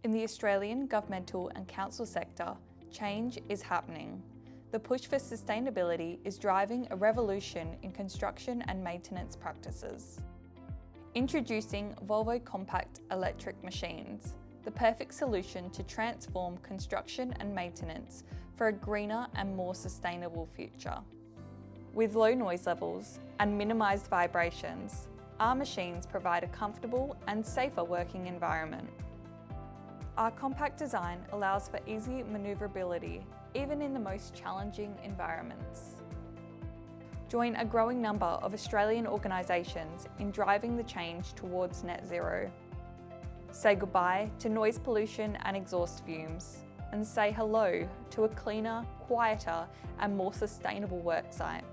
In the Australian governmental and council sector, change is happening. The push for sustainability is driving a revolution in construction and maintenance practices. Introducing Volvo compact electric machines, the perfect solution to transform construction and maintenance for a greener and more sustainable future. With low noise levels and minimised vibrations, our machines provide a comfortable and safer working environment. Our compact design allows for easy manoeuvrability, even in the most challenging environments. Join a growing number of Australian organisations in driving the change towards net zero. Say goodbye to noise pollution and exhaust fumes, and say hello to a cleaner, quieter and more sustainable worksite.